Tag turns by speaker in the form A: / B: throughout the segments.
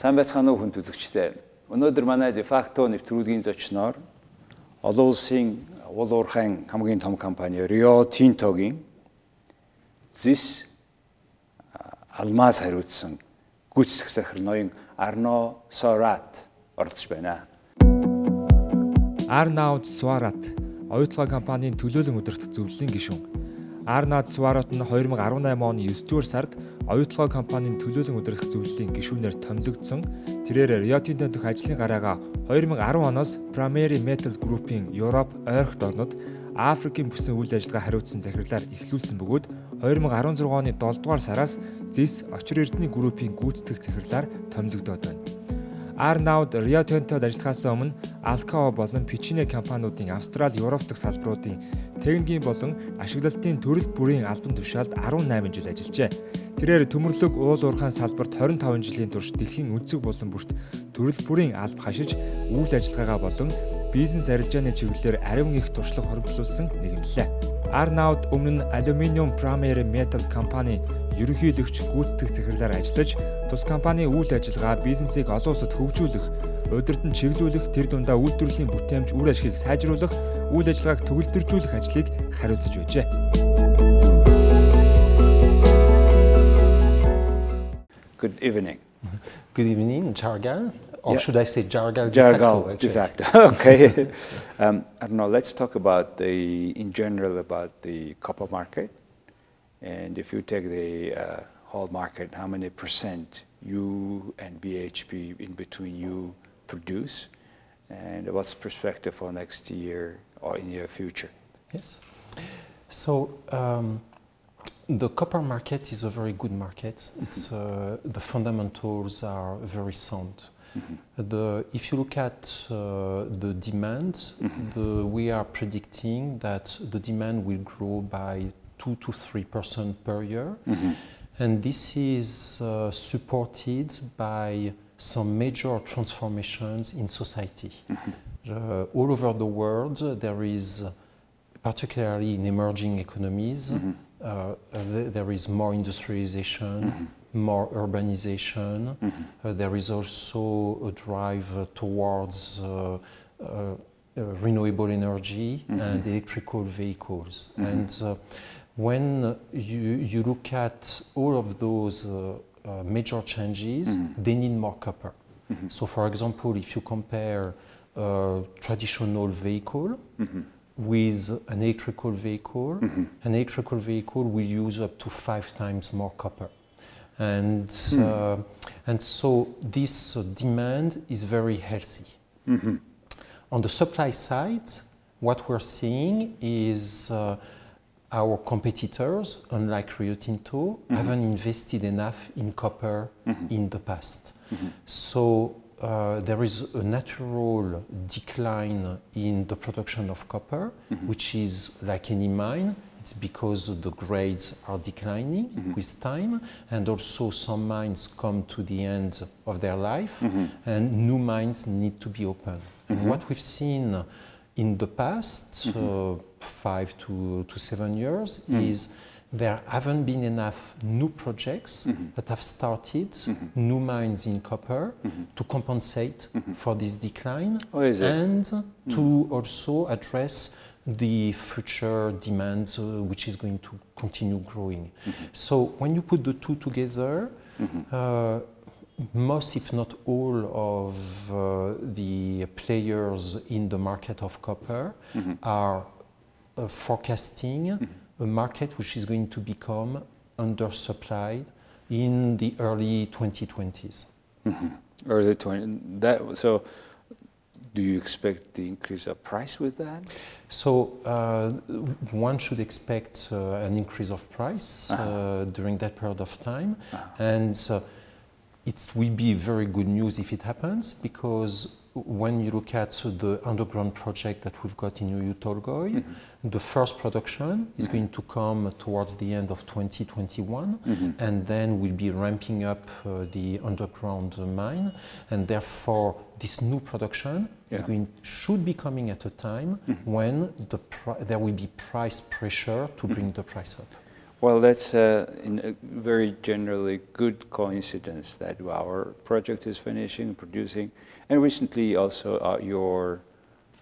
A: Сайн байцгаана уу хүн үзэгчдээ. Өнөөдөр манай дефакто нэвтрүүлгийн зочноор олон улсын уурхайн хамгийн том компани Rio Tinto-гийн Зэс алмаз хариуцсан гүйцэтгэх захир ноён Arnaud Soirat оролцож байна.
B: Арнауд Суарат оюутлогоо компанийн төлөөлөн удирдах зөвлөлийн гишүүн. Арнауд Суарат нь 2018 оны 9-р сард оюутлогоо компанийн төлөөлөн удирдах зөвлөлийн гишүүнээр томилогдсон. Тэрээр Rio Tinto дэх ажлын гараагаа 2010 оноос Primary Metal Group-ийн Европ, ойрхот орнод Африкийн бүсэн үйл ажиллагаа хариуцсан захирлаар эхлүүлсэн бөгөөд 2016 оны 7-р сараас Зэс очир эрдэнэ группийн гүйцэтгэх захирлаар томилогдоод байна. Арнауд Rio Tinto'д ажиллахаас өмнө Алкао болон Пичине компаниудын Австрали, Европ дахь салбаруудын техникийн болон ашиглалтын төрөл бүрийн албан тушаалд 18 жил ажиллажээ. Тэрээр төмөрлөг уурхайн салбарт 25 жилийн турш дэлхийн өнцөг болон бүрт төрөл бүрийн алба хашиж үйл ажиллагаагаа болон бизнес арилжааны чиглэлээр ариун их туршлага хоригдлуулсан нэгэмлээ. Арнауд өмнө нь Aluminium Primary Metal компани ерөнхийлөгч гүйцэтгэх захирлаар ажиллаж, тус компанийн үйл ажиллагаа бизнесийг олон улсад хөгжүүлэх, удирдан чиглүүлэх, тэр дундаа үйлдвэрлэлийн бүтээмж үр ашгийг сайжруулах, үйл ажиллагааг төгөлдржүүлэх ажлыг хариуцаж байжээ.
A: Good evening.
C: Good evening, Jargal. Or should I say Jargal
A: de facto. Okay. Arnaud, let's talk about in general about the copper market. And if you take the whole market, how many percent you and BHP in between you produce? And what's perspective for next year or in the future?
C: Yes. So the copper market is a very good market. It's the fundamentals are very sound. If you look at the demand, we are predicting that the demand will grow by 2 to 3% per year. And this is supported by some major transformations in society. All over the world, there is, particularly in emerging economies, there is more industrialization, more urbanization. There is also a drive towards renewable energy and electrical vehicles. And when you look at all of those major changes, they need more copper. So for example, if you compare a traditional vehicle with an electrical vehicle will use up to 5 times more copper. And so this demand is very healthy. On the supply side, what we're seeing is our competitors, unlike Rio Tinto, haven't invested enough in copper in the past. So there is a natural decline in the production of copper, which is like any mine. It's because the grades are declining with time, and also some mines come to the end of their life, and new mines need to be opened. And what we've seen in the past 5 to 7 years is there haven't been enough new projects that have started, new mines in copper, to compensate for this decline and to also address the future demand, which is going to continue growing. So when you put the two together, most, if not all, of the players in the market of copper are forecasting a market which is going to become undersupplied in the early 2020s.
A: Early 20. So, do you expect the increase of price with that?
C: So one should expect an increase of price during that period of time, and it will be very good news if it happens, because when you look at the underground project that we've got in Oyu Tolgoi, the first production is going to come towards the end of 2021, and then we'll be ramping up the underground mine, and therefore this new production should be coming at a time when there will be price pressure to bring the price up.
A: Well, that's in a very generally good coincidence that our project is finishing, producing, and recently also your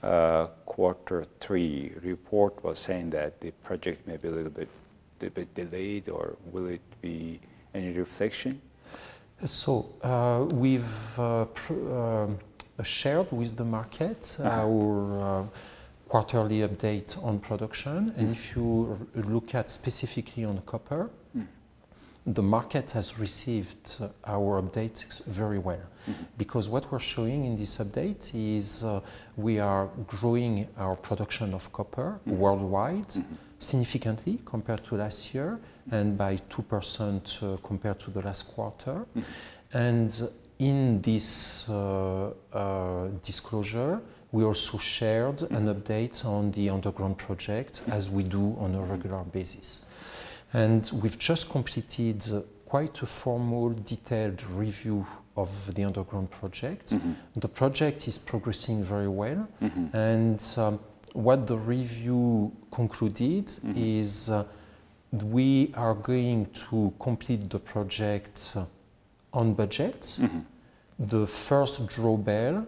A: Q3 report was saying that the project may be a little bit delayed, or will it be any reflection?
C: So we've shared with the market our quarterly update on production, and if you look at specifically on copper, the market has received our updates very well, because what we're showing in this update is we are growing our production of copper worldwide significantly compared to last year, and by 2% compared to the last quarter. And in this disclosure, we also shared an update on the underground project, as we do on a regular basis. And we've just completed quite a formal, detailed review of the underground project. The project is progressing very well, and what the review concluded is we are going to complete the project on budget. The first drawbell,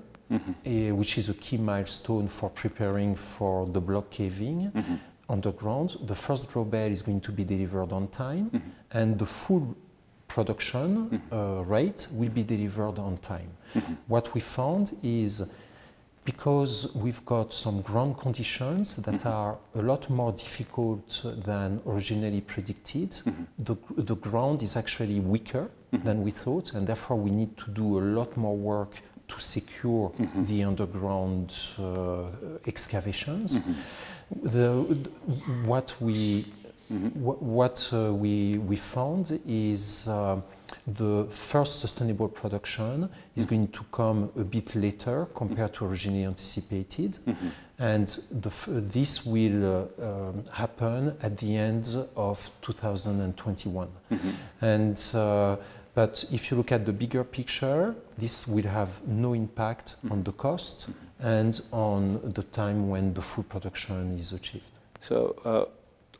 C: which is a key milestone for preparing for the block caving underground, the first drawbell is going to be delivered on time, and the full production rate will be delivered on time. What we found is, because we've got some ground conditions that are a lot more difficult than originally predicted, the ground is actually weaker than we thought, and therefore we need to do a lot more work to secure the underground excavations. What we found is the first sustainable production is going to come a bit later compared to originally anticipated, and this will happen at the end of 2021. And but if you look at the bigger picture, this will have no impact on the cost and on the time when the full production is achieved.
A: So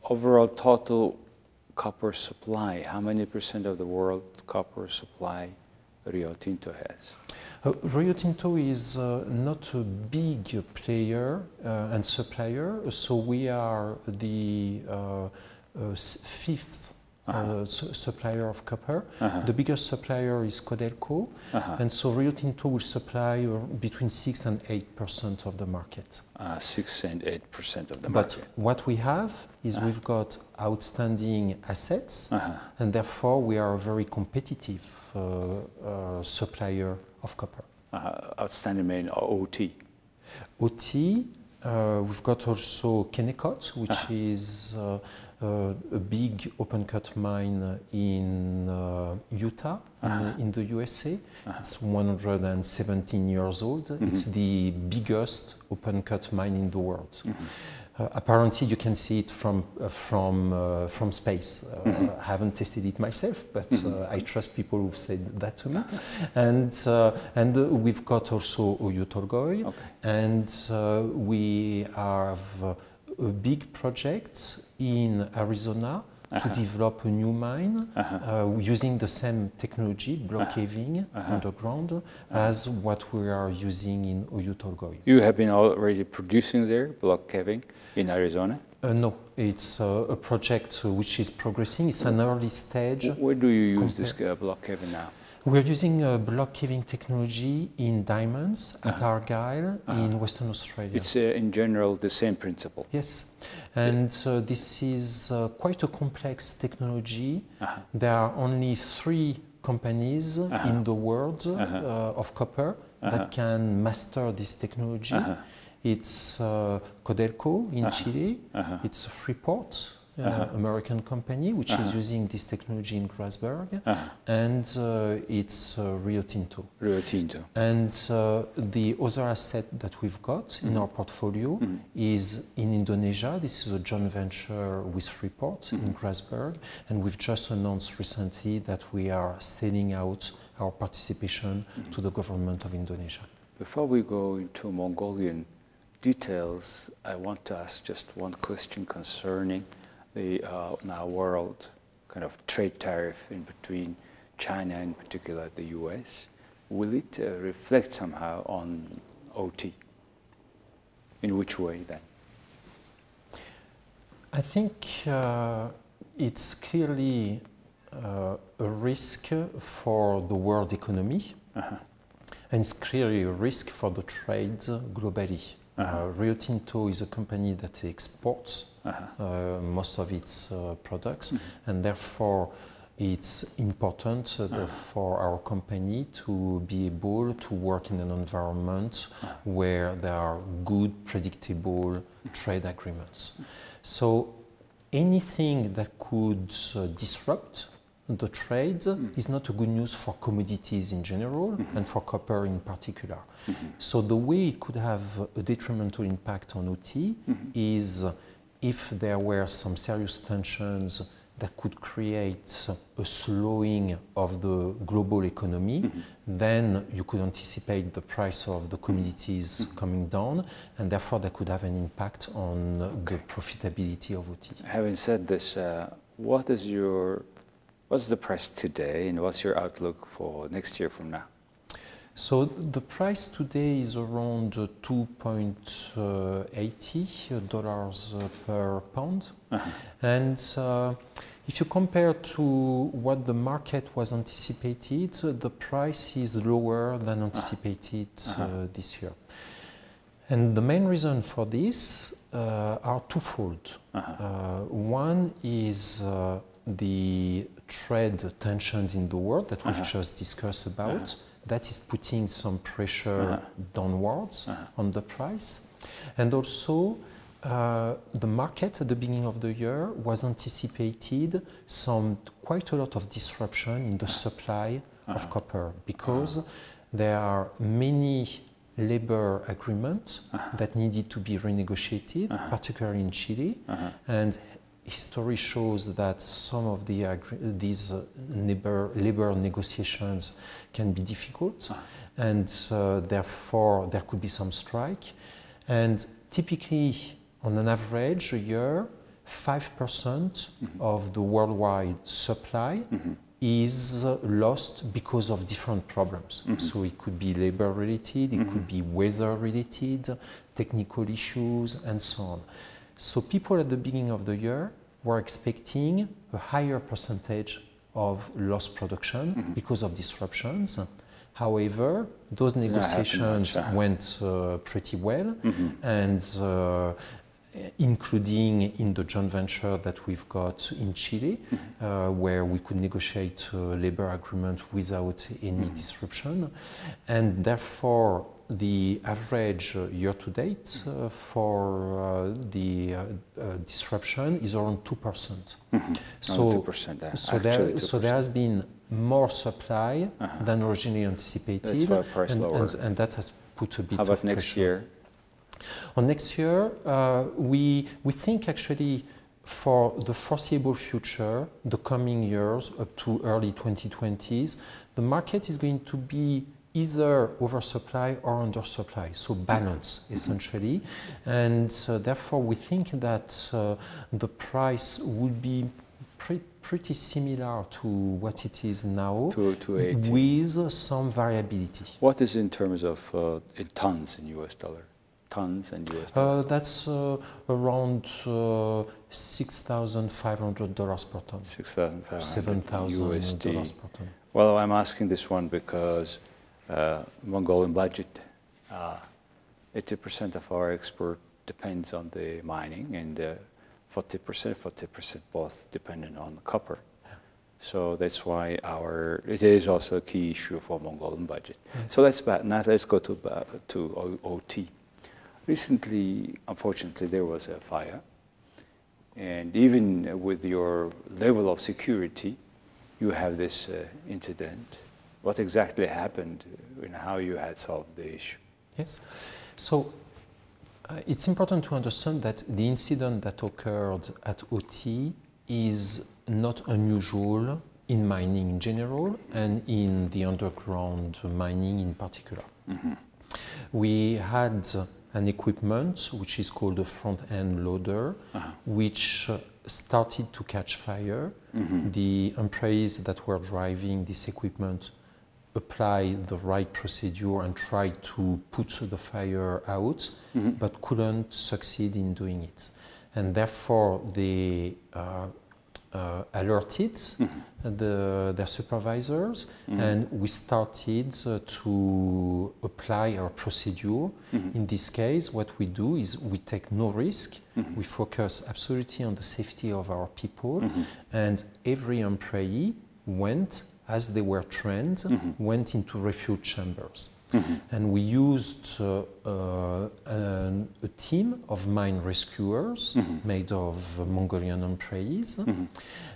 A: overall total copper supply, how many % of the world copper supply Rio Tinto has?
C: Rio Tinto is not a big player and supplier, so we are the fifth supplier of copper. The biggest supplier is Codelco, and so Rio Tinto will supply between 6 and 8% of the market.
A: 6 and 8% of the
C: But
A: market.
C: what we have is we've got outstanding assets, and therefore we are a very competitive supplier of copper.
A: Outstanding mean OT?
C: OT, we've got also Kennecott, which is a big open cut mine in Utah, in the USA. It's 117 years old. It's the biggest open cut mine in the world. Apparently, you can see it from space. I haven't tested it myself, but I trust people who've said that to me. And we've got also Oyu Tolgoi, and we have a big project in Arizona to develop a new mine using the same technology, block caving underground, as what we are using in Oyu Tolgoi.
A: You have been already producing there, block caving, in Arizona?
C: No, it's a project which is progressing. It's an early stage.
A: Where do you use this block caving now?
C: We're using block caving technology in diamonds at Argyle in Western Australia.
A: It's in general the same principle.
C: Yes, and this is quite a complex technology. There are only 3 companies in the world of copper that can master this technology. It's Codelco in Chile, it's Freeport, American company, which is using this technology in Grasberg, and it's Rio Tinto.
A: Rio Tinto.
C: And the other asset that we've got in our portfolio is in Indonesia. This is a joint venture with Freeport in Grasberg, and we've just announced recently that we are selling out our participation to the government of Indonesia.
A: Before we go into Mongolian details, I want to ask just one question concerning the now world kind of trade tariff in between China, in particular the US, will it reflect somehow on OT? In which way then?
C: I think it's clearly a risk for the world economy, and it's clearly a risk for the trade globally. Rio Tinto is a company that exports most of its products, and therefore it's important for our company to be able to work in an environment where there are good, predictable trade agreements. So anything that could disrupt the trade is not a good news for commodities in general and for copper in particular. So the way it could have a detrimental impact on OT is if there were some serious tensions that could create a slowing of the global economy, then you could anticipate the price of the commodities coming down, and therefore that could have an impact on the profitability of OT.
A: Having said this, what's the price today, and what's your outlook for next year from now?
C: So the price today is around $2.80 per pound. And if you compare to what the market was anticipated, the price is lower than anticipated this year. And the main reason for this are twofold. One is the trade tensions in the world that we've just discussed about. That is putting some pressure downwards on the price. And also, the market at the beginning of the year was anticipated quite a lot of disruption in the supply of copper, because there are many labor agreements that needed to be renegotiated, particularly in Chile, and history shows that some of these labor negotiations can be difficult, and therefore there could be some strike. And typically, on an average a year, 5% of the worldwide supply is lost because of different problems. So it could be labor related, it could be weather related, technical issues, and so on. So people at the beginning of the year were expecting a higher percentage of lost production because of disruptions. However, those negotiations went pretty well, and including in the joint venture that we've got in Chile, where we could negotiate a labor agreement without any disruption. And therefore, the average year-to-date for the disruption is around 2%. So,
A: 2%,
C: so there has been more supply than originally anticipated.
A: That's why price lower.
C: And that has put a bit
A: How
C: of
A: about
C: pressure.
A: next year?
C: On next year, we think actually for the foreseeable future, the coming years up to early 2020s, the market is going to be either oversupply or undersupply, so balance essentially. And therefore we think that the price will be pretty similar to what it is now, with some variability.
A: What is in terms of in tons in US dollar? Tons and US dollar?
C: That's around $6,500 per ton.
A: $6,500
C: $7,000 per ton.
A: Well, I'm asking this one because Mongolian budget, 80% of our export depends on the mining, and 40% both dependent on copper. So that's why it is also a key issue for Mongolian budget. Yes. So now let's go to OT. Recently, unfortunately, there was a fire, and even with your level of security, you have this incident. What exactly happened and how you had solved the issue?
C: Yes. So it's important to understand that the incident that occurred at OT is not unusual in mining in general and in the underground mining in particular. We had an equipment which is called a front-end loader, which started to catch fire. The employees that were driving this equipment applied the right procedure and tried to put the fire out, but couldn't succeed in doing it. And therefore they alerted their supervisors, and we started to apply our procedure. In this case, what we do is we take no risk. We focus absolutely on the safety of our people, and every employee went, as they were trained, went into refuge chambers. And we used a team of mine rescuers made of Mongolian employees,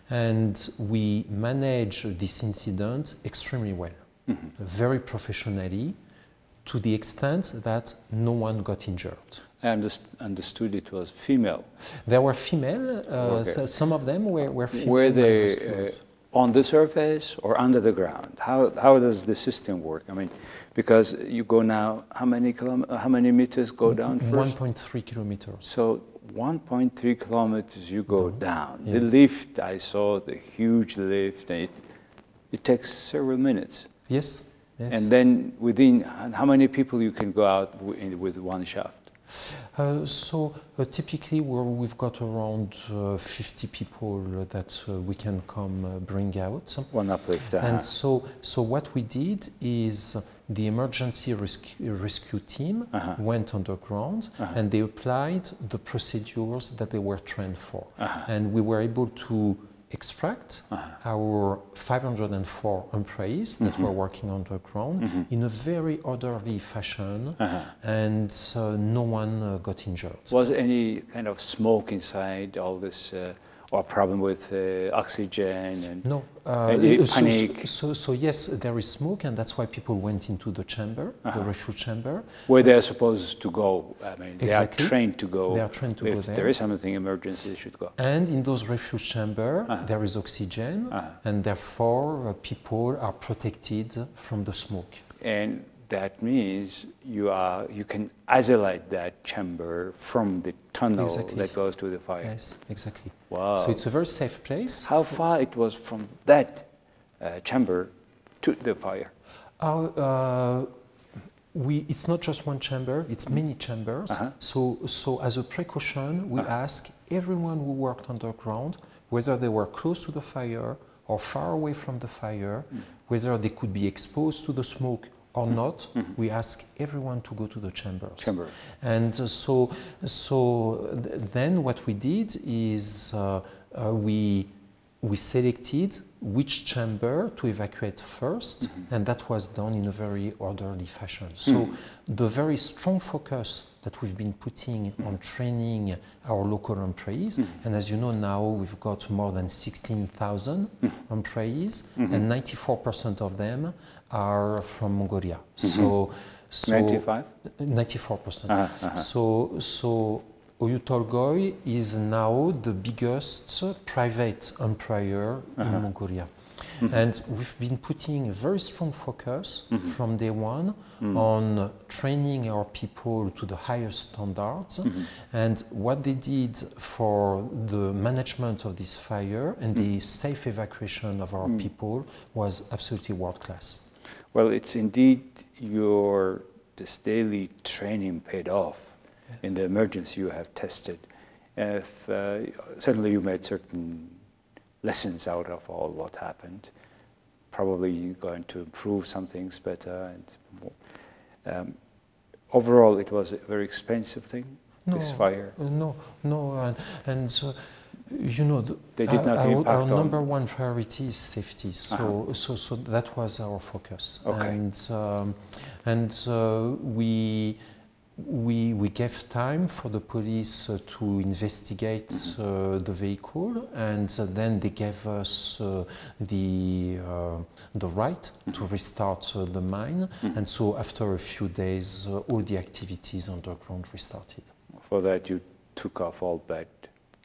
C: and we managed this incident extremely well, very professionally, to the extent that no one got injured.
A: I understood it was female.
C: There were female, so some of them were female.
A: Were they on the surface or under the ground? How does the system work? I mean, because you go now, how many meters go down first?
C: 1.3 kilometers.
A: So 1.3 kilometers you go down.
C: Yes.
A: The lift, I saw the huge lift, and it takes several minutes.
C: Yes, yes.
A: And then within, how many people you can go out with one shaft?
C: Typically we've got around 50 people that we can come bring out.
A: One uplift.
C: And so what we did is the emergency rescue team went underground and they applied the procedures that they were trained for. And we were able to extract our 504 employees that were working underground in a very orderly fashion, and no one got injured.
A: Was any kind of smoke inside all this, or problem with oxygen and
C: no,
A: panic?
C: So yes, there is smoke, and that's why people went into the chamber, the refuge chamber.
A: Where they are supposed to go. I mean, they are trained to go.
C: They are trained to go there.
A: If there is something emergency, they should go.
C: And in those refuge chambers, there is oxygen, and therefore people are protected from the smoke.
A: And that means you can isolate that chamber from the tunnel that goes to the fire.
C: Yes, exactly.
A: Wow.
C: So it's a very safe place.
A: How far it was from that chamber to the fire?
C: It's not just one chamber, it's many chambers. So as a precaution, we ask everyone who worked underground, whether they were close to the fire or far away from the fire, whether they could be exposed to the smoke or not, we ask everyone to go to the chambers. And then what we did is we selected which chamber to evacuate first, and that was done in a very orderly fashion. So the very strong focus that we've been putting on training our local employees, and as you know now we've got more than 16,000 employees, and 94% of them are from Mongolia. So
A: 95?
C: 94%. So Oyu Tolgoi is now the biggest private employer in Mongolia. And we've been putting a very strong focus from day one on training our people to the highest standards. And what they did for the management of this fire and the safe evacuation of our people was absolutely world class.
A: Well, it's indeed this daily training paid off. In the emergency you have tested. Certainly you made certain lessons out of all what happened. Probably you're going to improve some things better. And overall, it was a very expensive thing, this fire.
C: And you know,
A: they did not
C: our number one priority is safety. So that was our focus. And we gave time for the police to investigate the vehicle, and then they gave us the right to restart the mine. And so after a few days, all the activities underground restarted.
A: For that, you took off all bad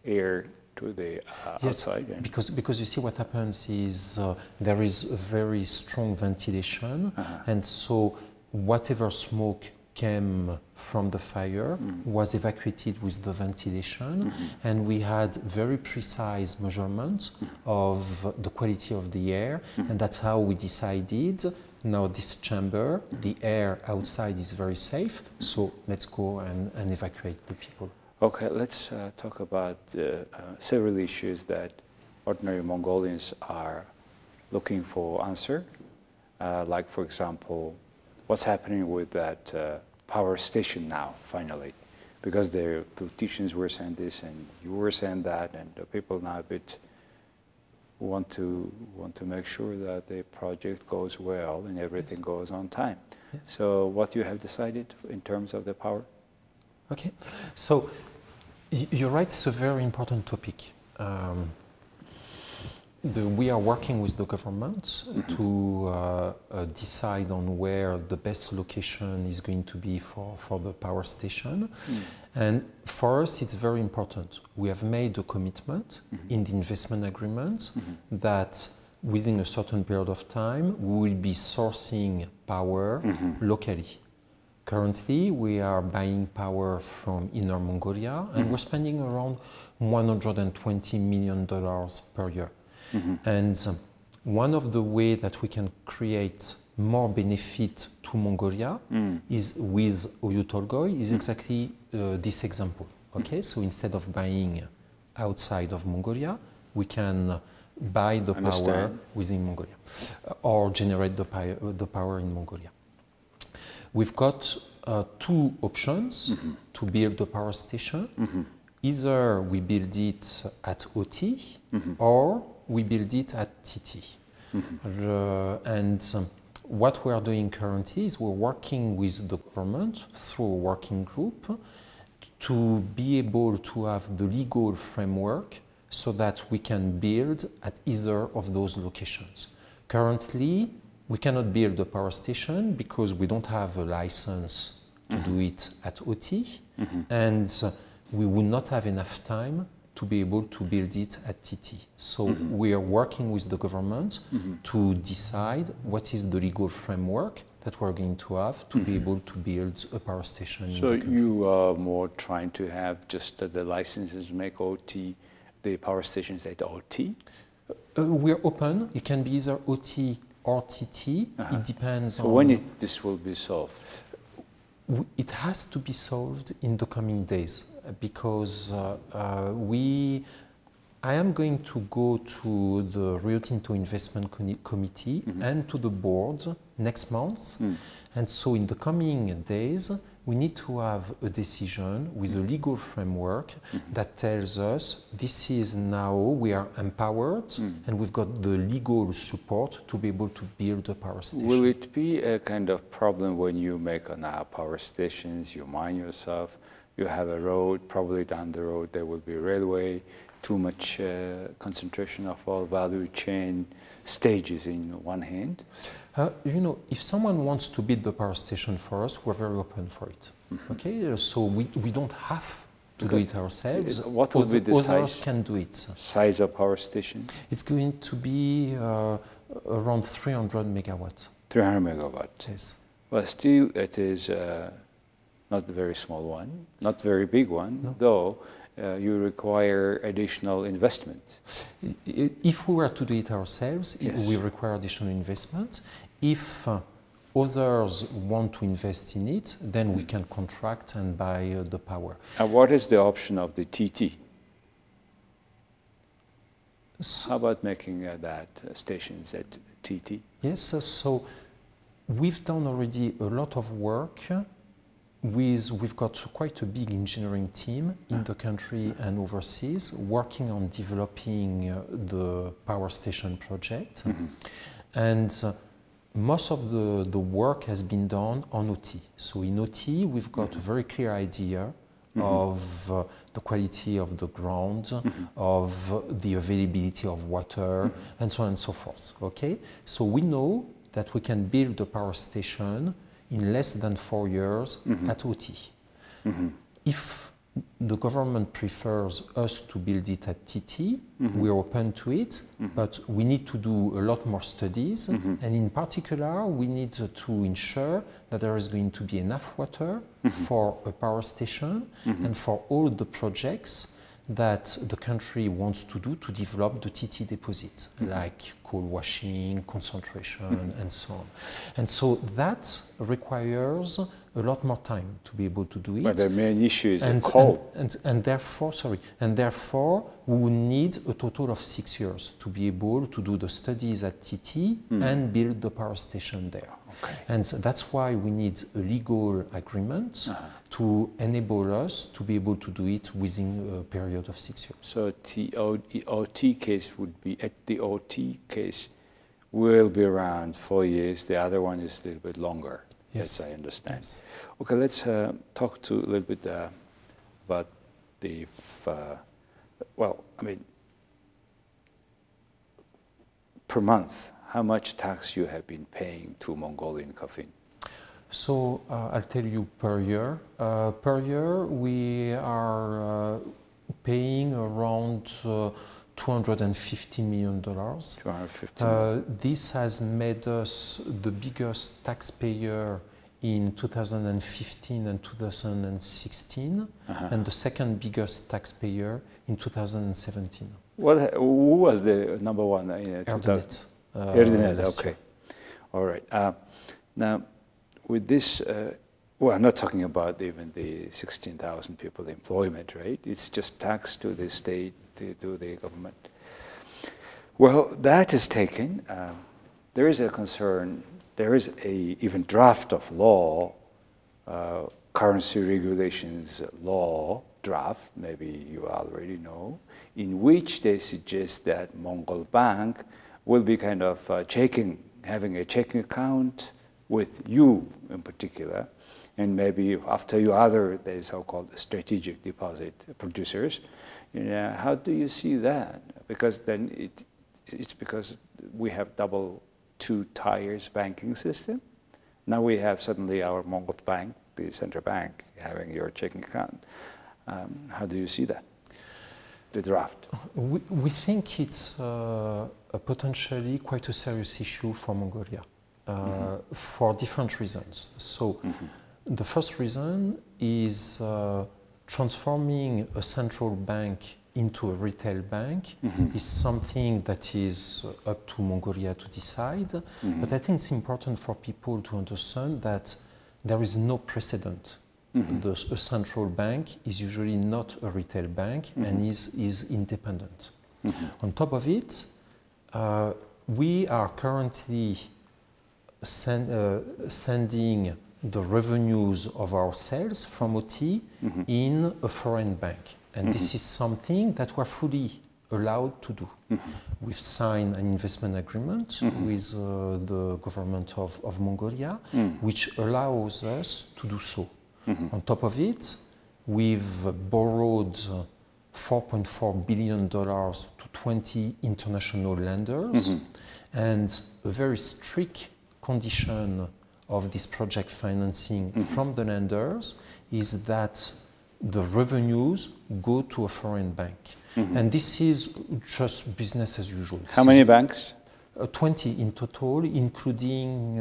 A: air to the outside.
C: Yes, because you see what happens is there is a very strong ventilation, and so whatever smoke came from the fire was evacuated with the ventilation, and we had very precise measurements of the quality of the air, and that's how we decided, now this chamber, the air outside is very safe, so let's go and evacuate the people.
A: Okay, let's talk about several issues that ordinary Mongolians are looking for answer, like, for example, what's happening with that power station now, finally, because the politicians were saying this and you were saying that, and the people now a bit want to make sure that the project goes well and everything goes on time. Yes. So what you have decided in terms of the power?
C: Okay, so you're right, it's a very important topic. We are working with the government to decide on where the best location is going to be for the power station. And for us, it's very important. We have made a commitment in the investment agreement that within a certain period of time, we will be sourcing power locally. Currently, we are buying power from Inner Mongolia, and we're spending around $120 million per year. And one of the ways that we can create more benefit to Mongolia is with Oyu Tolgoi is exactly this example. Okay, so instead of buying outside of Mongolia, we can buy the power within Mongolia or generate the power in Mongolia. We've got two options to build the power station. Either we build it at OT or we build it at TT. And what we are doing currently is we're working with the government through a working group to be able to have the legal framework so that we can build at either of those locations. Currently, we cannot build a power station because we don't have a license to do it at OT, and we will not have enough time to be able to build it at TT. So we are working with the government to decide what is the legal framework that we're going to have to be able to build a power station in the country. So
A: you are more trying to have just the licenses make OT, the power stations at OT?
C: We're open. It can be either OT or TT. It depends on...
A: So when this will be solved?
C: It has to be solved in the coming days because I am going to go to the Rio Tinto Investment Committee and to the board next month. And so in the coming days, we need to have a decision with a legal framework that tells us this is now we are empowered and we've got the legal support to be able to build a power station.
A: Will it be a kind of problem when you make now power stations, you mine yourself, you have a road, probably down the road there will be a railway, too much concentration of all value chain stages in one hand?
C: You know, if someone wants to build the power station for us, we're very open for it. Okay, so we don't have to do it ourselves.
A: What will be the size?
C: Others can do it.
A: Size of power station?
C: It's going to be around 300 megawatts.
A: 300 megawatts.
C: Yes.
A: Well, still it is not a very small one, not very big one, though. You require additional investment.
C: If we were to do it ourselves, we require additional investment. If others want to invest in it, then we can contract and buy the power.
A: And what is the option of the TT? How about making that stations at TT?
C: Yes, so we've done already a lot of work. We've got quite a big engineering team in the country and overseas working on developing the power station project. And most of the work has been done on OT. So in OT, we've got a very clear idea of the quality of the ground, of the availability of water, and so on and so forth. Okay? So we know that we can build a power station in less than 4 years at OT. If the government prefers us to build it at TT. We're open to it, but we need to do a lot more studies. And in particular, we need to ensure that there is going to be enough water for a power station and for all the projects that the country wants to do to develop the TT deposit, like coal washing, concentration, and so on. And so that requires a lot more time to be able to do it.
A: But the main issue is coal.
C: And therefore, we will need a total of 6 years to be able to do the studies at TT and build the power station there.
A: Okay.
C: And so that's why we need a legal agreement to enable us to be able to do it within a period of 6 years.
A: So the OT case would be, at the OT case will be around 4 years. The other one is a little bit longer.
C: Yes,
A: I understand.
C: Yes.
A: Okay, let's talk to a little bit about the, per month, how much tax you have been paying to Mongolian coffee?
C: So I'll tell you per year. Per year, we are paying around $250 million.
A: $250 million.
C: This has made us the biggest taxpayer in 2015 and 2016, and the second biggest taxpayer in 2017.
A: Who was the number one in 2000? Okay. All right. Now, with this, I'm not talking about even the 16,000 people employment, right? It's just tax to the state, to the government. Well, that is taken. There is a concern. There is a even draft of law, currency regulations law draft, maybe you already know, in which they suggest that Mongol Bank will be kind of having a checking account with you in particular, and maybe after you other, the so-called strategic deposit producers. How do you see that? Because then it's because we have double two tiers banking system. Now we have suddenly our Mongol Bank, the central bank, having your checking account. How do you see that, the draft?
C: We think it's potentially quite a serious issue for Mongolia for different reasons. So the first reason is transforming a central bank into a retail bank is something that is up to Mongolia to decide. But I think it's important for people to understand that there is no precedent. A central bank is usually not a retail bank and is independent. On top of it, we are currently sending the revenues of our sales from OT in a foreign bank. And this is something that we're fully allowed to do. We've signed an investment agreement with the government of Mongolia, which allows us to do so. On top of it, we've borrowed $4.4 billion to 20 international lenders, and a very strict condition of this project financing from the lenders is that the revenues go to a foreign bank. And this is just business as usual.
A: How many banks?
C: 20 in total, including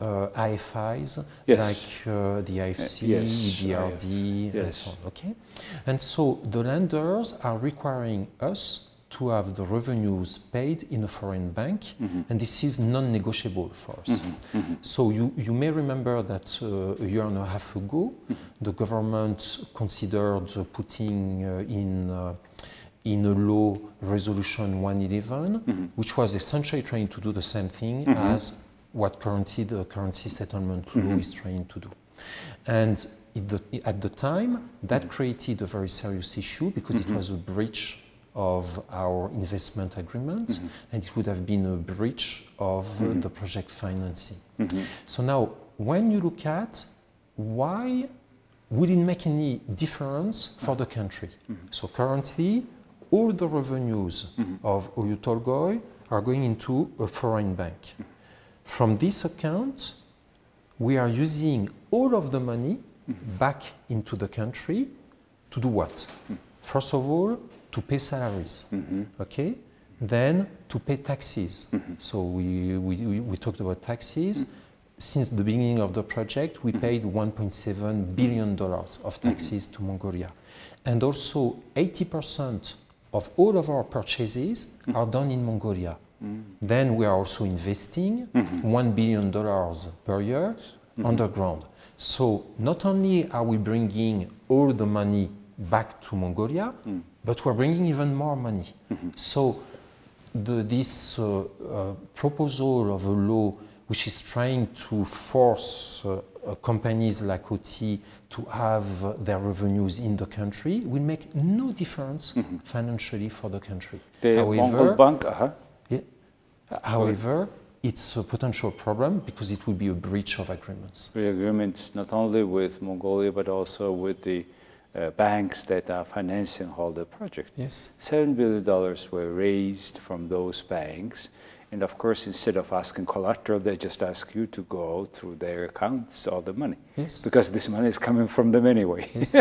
C: IFIs, like the IFC, EBRD, and so on. Okay? And so the lenders are requiring us to have the revenues paid in a foreign bank, and this is non-negotiable for us. So you may remember that a year and a half ago, the government considered putting in a law Resolution 111, which was essentially trying to do the same thing as what currently the currency settlement law is trying to do. And at the time, that created a very serious issue because it was a breach of our investment agreement, and it would have been a breach of the project financing. So now, when you look at why would it make any difference for the country? So currently, all the revenues of Oyu Tolgoi are going into a foreign bank. From this account, we are using all of the money back into the country to do what? First of all, to pay salaries, okay? Then to pay taxes. So we talked about taxes. Since the beginning of the project, we paid $1.7 billion of taxes to Mongolia. And also 80% of all of our purchases are done in Mongolia. Then we are also investing $1 billion per year underground. So not only are we bringing all the money back to Mongolia, but we're bringing even more money. So this proposal of a law which is trying to force companies like OT to have their revenues in the country will make no difference financially for the country.
A: The Mongol Bank,
C: however, it's a potential problem because it will be a breach of agreements.
A: The agreements not only with Mongolia but also with the banks that are financing all the project.
C: Yes.
A: $7 billion were raised from those banks. And of course, instead of asking collateral, they just ask you to go through their accounts, all the money.
C: Yes.
A: Because this money is coming from them anyway.
C: Yes.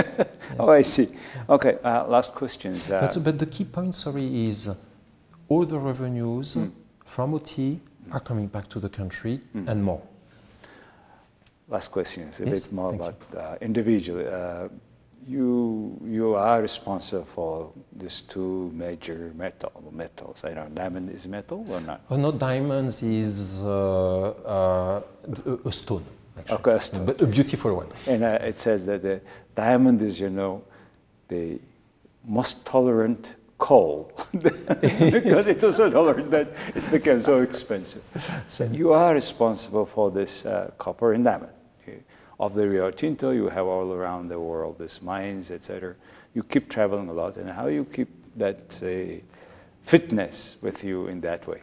A: Oh, I see. Okay, last questions.
C: But the key point, sorry, is all the revenues from OT are coming back to the country and more.
A: Last question is a bit more about individually. You are responsible for these two major metals. I don't know, diamond is metal or not?
C: Oh, no, diamonds is a stone. Actually.
A: Okay, a stone.
C: But a beautiful one.
A: And it says that the diamond is, the most tolerant coal because it was so tolerant that it became so expensive. So you are responsible for this copper and diamond. Of the Rio Tinto, you have all around the world these mines, etc. You keep traveling a lot, and how you keep that fitness with you in that way?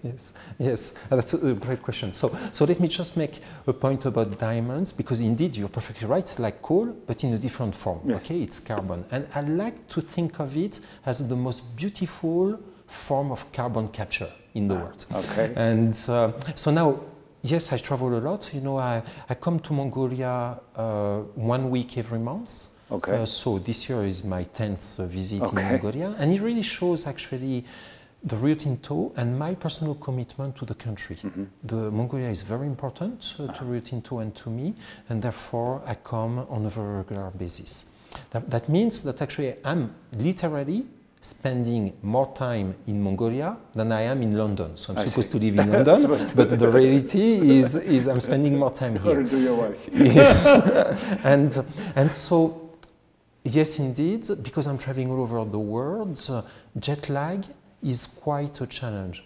C: Yes, that's a great question. So let me just make a point about diamonds, because indeed you're perfectly right. It's like coal, but in a different form. Yes. Okay, it's carbon, and I like to think of it as the most beautiful form of carbon capture in the world.
A: Okay,
C: and so now. Yes, I travel a lot. I come to Mongolia 1 week every month.
A: Okay.
C: So this year is my 10th visit in Mongolia. And it really shows actually the Rio Tinto and my personal commitment to the country. The Mongolia is very important to Rio Tinto and to me, and therefore I come on a very regular basis. That means that actually I'm literally spending more time in Mongolia than I am in London. So I'm supposed to live in London, but the reality is I'm spending more time here.
A: According to your wife.
C: Yes. and so, yes, indeed, because I'm traveling all over the world, jet lag is quite a challenge.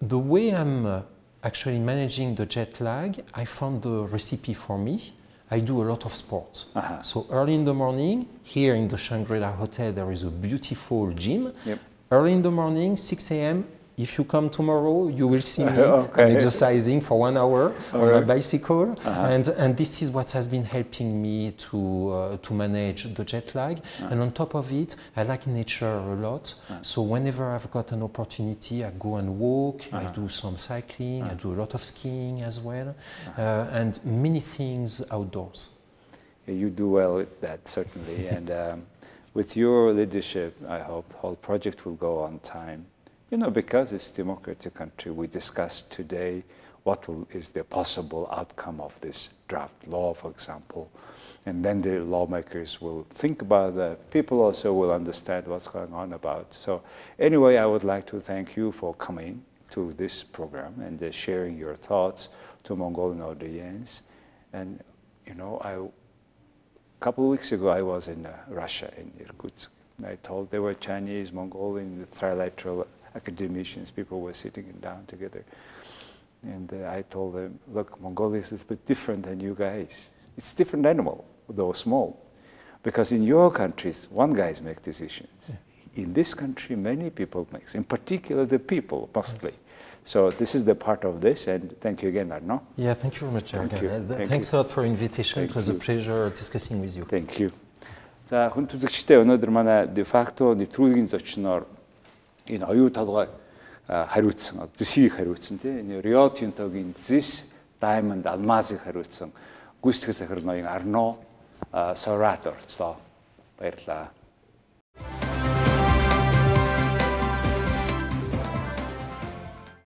C: The way I'm actually managing the jet lag, I found the recipe for me. I do a lot of sports. So early in the morning, here in the Shangri-La Hotel, there is a beautiful gym.
A: Yep.
C: Early in the morning, 6 a.m., if you come tomorrow, you will see me I'm exercising for 1 hour on my bicycle. And this is what has been helping me to manage the jet lag. And on top of it, I like nature a lot. So whenever I've got an opportunity, I go and walk, I do some cycling, I do a lot of skiing as well, and many things outdoors.
A: Yeah, you do well with that, certainly. And with your leadership, I hope the whole project will go on time. Because it's a democratic country, we discussed today what is the possible outcome of this draft law, for example. And then the lawmakers will think about that. People also will understand what's going on about. So anyway, I would like to thank you for coming to this program and sharing your thoughts to Mongolian audience. And, a couple of weeks ago, I was in Russia, in Irkutsk. I told there were Chinese, Mongolian, trilateral academicians, people were sitting down together. And I told them, look, Mongolia is a bit different than you guys. It's a different animal, though small. Because in your countries, one guys make decisions. Yeah. In this country, many people make, in particular the people, mostly. Yes. So this is the part of this, and thank you again, Arnaud.
C: Yeah, thank you very much, Thanks a lot for invitation. It was a pleasure discussing with you.
A: Thank you. За хүн түзэгчтэй өнөөдөр манай de facto нэвтрүүлгийн зочноор энэ оюу толгой хариуцсан, Зэсийг хариуцсан тийм Rio Tinto-гийн Зэс Diamond алмазыг хариуцсан гүйцэтгэх захирал ноён Арнаud Soirat оролцлоо. Баярлалаа.